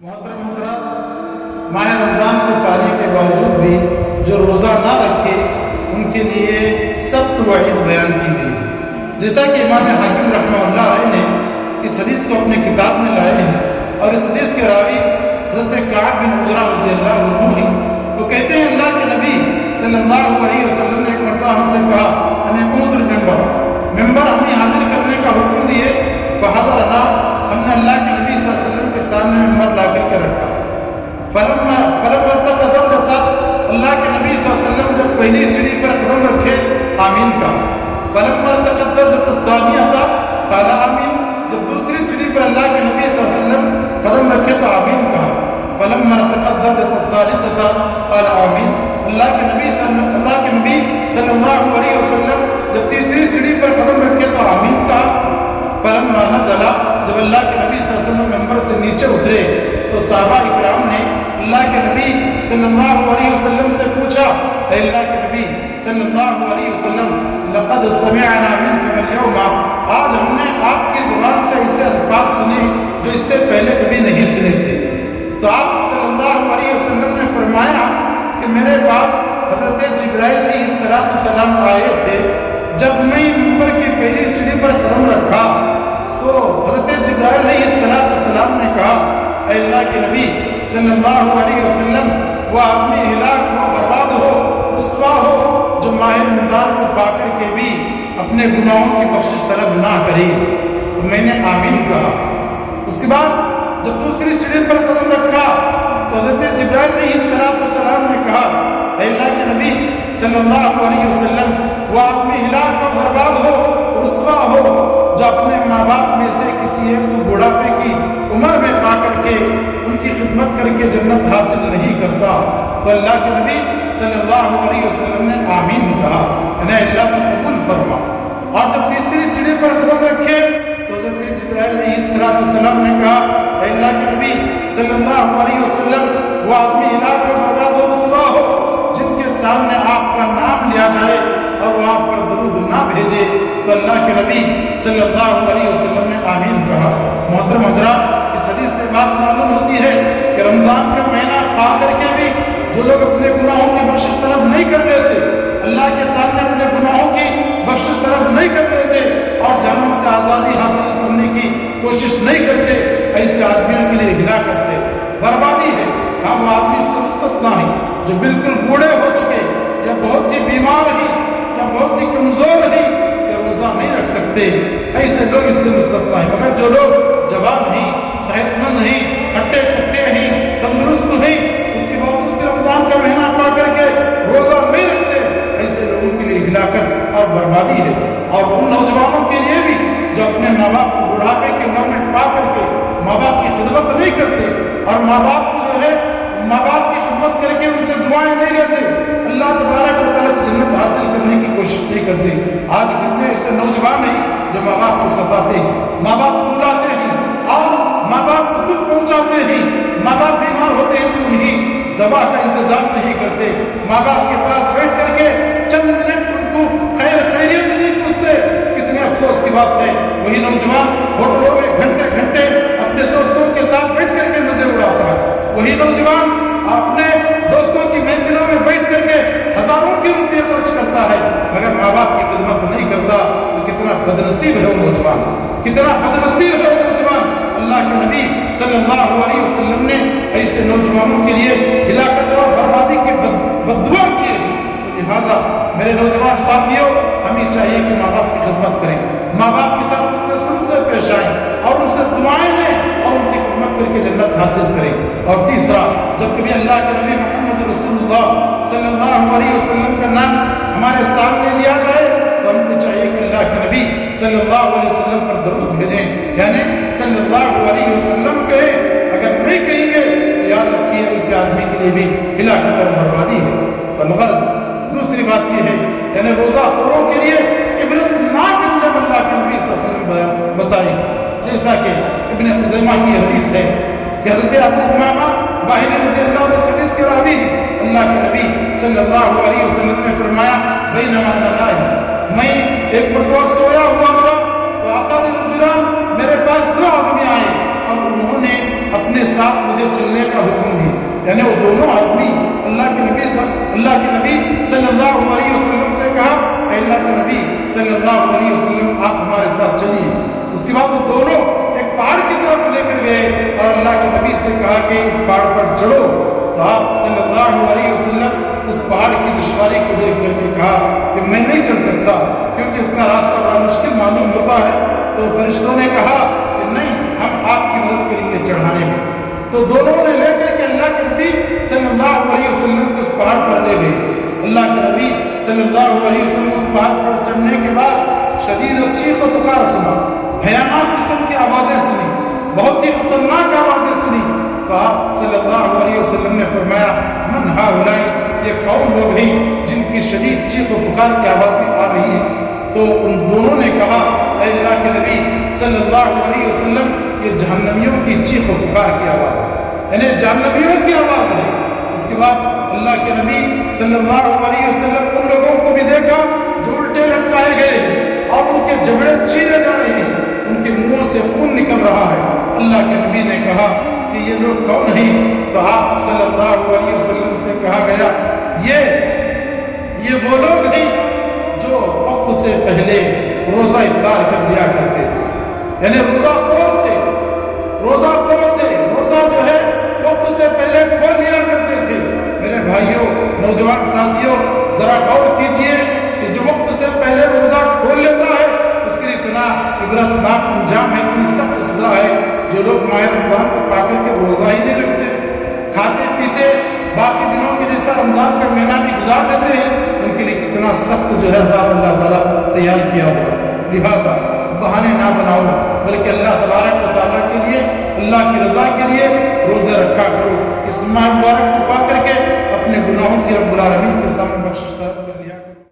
محترم حضرات، ماہ رمضان کو پانے کے باوجود بھی جو روزہ نہ رکھے ان کے لیے سخت وعید بیان کی گئی ہے۔ جیسا کہ امام حاکم رحمہ اللہ علیہ نے اس حدیث کو اپنے کتاب میں لائے ہیں اور اس حدیث کے راوی حضرت کعب بن عجرہ رضی اللہ عنہ ہیں۔ وہ کہتے ہیں اللہ کے نبی صلی اللہ علیہ وسلم نے ایک مرتبہ ہم سے کہا ممبر ہمیں حاضر کرنے کا حکم دیے، فحضرنا، ہم نے اللہ کے نبی صلی اللہ علیہ وسلم کے سامنے ممبر لا کر کے رکھا۔ فلما ارتقى درجة، اللہ کے نبی صلی اللہ علیہ وسلم جب پہلی سیڑھی پر قدم رکھے آمین کہا۔ فلما ارتقى الدرجة الثانية قال آمین، جب دوسری سیڑھی پر اللہ کے نبی صلی اللہ علیہ وسلم قدم رکھے تو آمین کہا۔ فلما ارتقى الدرجة الثالثة قال آمین، اللہ کے نبی صلی اللہ علیہ وسلم جب تیسری سیڑھی پر قدم رکھے تو آمین کہا۔ فلما نزل، جب اللہ کے نبی صلی اللہ علیہ وسلم ممبر سے نیچے اترے تو صحابہ اکرام نے اللہ کے نبی صلی اللہ علیہ وسلم سے پوچھا، اے اللہ کے نبی صلی اللہ علیہ وسلم، لقد سمعنا منکم اليوم، آج ہم نے آپ کی زبان سے ایسے الفاظ سنے جو اس سے پہلے کبھی نہیں سنے تھے۔ تو آپ صلی اللہ علیہ وسلم نے فرمایا کہ میرے پاس حضرت جبرائیل علیہ السلام آئے تھے، جب میں ممبر کی پہلی سیڑھی پر قدم رکھا تو حضرت جبرائیل علیہ السلام نے کہا، اے اللہ کے نبی صلی اللہ علیہ وسلم، وہ آدمی ہلاک ہو، برباد ہو، رسوا ہو جو ماہ رمضان کو پا کر کے بھی اپنے گناہوں کی بخشش طلب نہ کرے۔ تو میں نے آمین کہا۔ اس کے بعد جب دوسری سیڑھی پر قدم رکھا تو حضرت جبرائیل علیہ السلام نے کہا، اے اللہ کے نبی صلی اللہ علیہ وسلم، وہ آدمی ہلاک ہو، برباد ہو، رسوا ہو جو اپنے ماں باپ میں سے کسی ایک کو بڑھاپے کی عمر میں پا کر کے ان کی خدمت کر کے جنت حاصل نہیں کرتا۔ تو اللہ کے نبی صلی اللہ علیہ وسلم نے آمین کہا، یعنی اللہ کو قبول فرما۔ اور جب تیسری سیڑھی پر قدم رکھے تو حضرت جبرائیل علیہ السلام نے کہا، اے اللہ کے نبی صلی اللہ علیہ وسلم، وہ آدمی ہلاک ہو، برباد ہو، رسوا ہو جن کے سامنے آپ کا نام لیا جائے اور وہ آپ پر درود نہ بھیجے۔ تو اللہ کے نبی صلی اللہ علیہ وسلم نے آمین کہا۔ محترم حضرات، اس حدیث سے بات معلوم ہوتی ہے کہ رمضان کا مہینہ پا کر کے بھی جو لوگ اپنے گناہوں کی بخشش طلب نہیں کر لیتے، اللہ کے سامنے اپنے گناہوں کی بخشش طلب نہیں کر لیتے اور جہنم سے آزادی حاصل کرنے کی کوشش نہیں کرتے، ایسے آدمیوں کے لیے ہلاکت ہے، بربادی ہے۔ ہاں، وہ آدمی سے مستثنا ہے جو بالکل بوڑھے ہو چکے یا بہت ہی بیمار ہیں یا بہت ہی کمزور ہیں یا روزہ نہیں رکھ سکتے، ایسے لوگ اس سے مستثنا ہیں۔ مگر جو لوگ جوان ہیں، صحت مند ہیں، ہٹے کٹے ہیں، تندرست ہیں، اس کے باوجود بھی رمضان کا مہینہ پا کر کے روزہ نہیں رکھتے، ایسے لوگوں کے لیے ہلاکت اور بربادی ہے۔ اور ان نوجوانوں کے لیے بھی جو اپنے ماں باپ کو بڑھاپے کی عمر میں پا کر کے ماں باپ کی خدمت نہیں کرتے اور ماں باپ کو جو ہے ماں باپ کی خدمت کر کے ان سے دعائیں نہیں لیتے، اللہ تبارک و تعالیٰ سے جنت حاصل کرنے کی کوشش نہیں کرتے۔ آج کتنے ایسے نوجوان ہیں جو ماں باپ کو ستاتے ہیں، ماں باپ کو رلاتے ہیں اور ماں باپ کو دکھ پہنچاتے ہیں۔ ماں باپ بیمار ہوتے ہیں تو انہیں دوا کا انتظام نہیں کرتے، ماں باپ کے پاس بیٹھ کر کے چند منٹ ان کو خیریت نہیں پوچھتے۔ کتنے افسوس کی بات ہے، وہی نوجوان ہوٹلوں میں گھنٹے گھنٹے اپنے دوستوں کے ساتھ بیٹھ کر کے مزے اڑاتا ہے، وہی نوجوان اپنے دوستوں کی محفلوں میں بیٹھ کر کے ہزاروں کے روپے خرچ کرتا ہے مگر ماں باپ کی خدمت نہیں کرتا۔ تو کتنا بدنصیب ہے وہ نوجوان، کتنا بدنصیب ہے وہ نوجوان۔ اللہ کے نبی صلی اللہ علیہ وسلم نے ایسے نوجوانوں کے لیے ہلاکت اور بربادی کی بددعا کی ہے۔ تو لہٰذا میرے نوجوان ساتھیوں، ہمیں چاہیے کہ ماں باپ کی خدمت کریں، ماں باپ کے ساتھ حسن سلوک سے پیش آئیں اور ان سے دعائیں لیں اور ان کی خدمت کر کے جنت حاصل کریں۔ اور تیسرا، جب کبھی اللہ کے نبی محمد رسول اللہ صلی اللہ علیہ وسلم کا نام ہمارے سامنے لیا جائے تو ہم کو چاہیے کہ اللہ کے نبی صلی اللہ علیہ وسلم پر درود بھیجیں، یعنی صلی اللہ علیہ وسلم کہیں۔ اگر نہیں کہیں گے تو یاد رکھیے ایسے آدمی کے لیے بھی ہلاکت اور بربادی ہے۔ الغرض دوسری بات یہ ہے، یعنی روزہ خوروں کے لیے عبرت ناک انجام اللہ کے نبی صلی اللہ علیہ وسلم بتائے، جیسا کہ ابن خزیمہ کی حدیث ہے کہ حضرت ابو امامہ باہلی رضی اللہ عنہ سے حدیث کے راوی ہیں، اللہ کے نبی صلی اللہ علیہ وسلم نے فرمایا، بینما انا نائم، میں ایک مرتبہ سویا ہوا تھا تو آقا نے رجلان، میرے پاس دو آدمی آئے اور انہوں نے اپنے اپنے ساتھ مجھے چلنے کا حکم دیا. یعنی وہ دونوں آدمی اللہ کے نبی صلی اللہ علیہ وسلم سے کہا اے اللہ کے نبی صلی اللہ علیہ وسلم آپ ہمارے ساتھ چلیے. اس کے بعد وہ دونوں ایک پہاڑ کی طرف لے کر گئے اور اللہ کے نبی سے کہا کہ اس پہاڑ پر چڑھو. تو آپ صلی اللہ علیہ وسلم اس پہاڑ کی دشواری کو دیکھ کر کے کہا کہ میں نہیں چڑھ سکتا کیونکہ اس کا راستہ بڑا مشکل معلوم ہوتا ہے. تو فرشتوں نے کہا کہ نہیں ہم آپ کی مدد کریں گے چڑھانے میں. تو دونوں نے لے کر کے اللہ کے نبی صلی اللہ علیہ وسلم کو اس پہاڑ پر لے گئے. اللہ کے نبی صلی اللہ علیہ وسلم اس پہاڑ پر چڑھنے کے بعد شدید چیخ و پکار سنا, بھیانک قسم کی آوازیں سنی, بہت ہی خطرناک آوازیں سنی. تو آپ صلی اللہ علیہ وسلم نے فرمایا من ہؤلاء, یہ کون لوگ ہیں جن کی شدید چیخ و پکار کی آوازیں آ رہی ہیں. تو ان دونوں نے کہا اے اللہ کے نبی صلی اللہ علیہ وسلم یہ جہنمیوں کی چیخ و پکار کی آواز ہے, یعنی جہنمیوں کی آواز ہے. اس کے بعد اللہ کے نبی صلی اللہ علیہ وسلم ان لوگوں کو بھی دیکھا جو الٹے لٹکائے گئے اور ان کے جبڑے چیرے جا رہے ہیں, ان کے منہوں سے خون نکل رہا ہے. اللہ کے نبی نے کہا کہ یہ لوگ کون ہیں؟ تو آپ صلی اللہ علیہ وسلم سے کہا گیا یہ وہ لوگ ہیں جو وقت سے پہلے روزہ افطار کر لیا کرتے تھے. یعنی روزہ کھول تھے, روزہ جو ہے وقت سے پہلے کھول لیا کرتے تھے. میرے بھائیوں, نوجوان ساتھیوں, ذرا غور کیجئے کہ جو وقت سے پہلے روزہ کھول لیتا ہے اس کے لیے اتنا عبرتناک انجام ہے, اتنی سخت سزا ہے. جو لوگ ماہ رمضان کو پا کر کے روزہ ہی نہیں رکھتے, کھاتے پیتے باقی دنوں کے جیسا رمضان کا مہینہ بھی گزار دیتے ہیں, ان کے لیے کتنا سخت جو ہے عذاب اللہ تعالیٰ تیار کیا ہوا. لہٰذا بہانے نہ بناؤ, بلکہ اللہ تبارک و تعالیٰ کے لیے, اللہ کی رضا کے لیے روزے رکھا کرو. اس ماہ مبارک کو پا کر کے اپنے گناہوں کی رب العالمین کے سامنے بخشش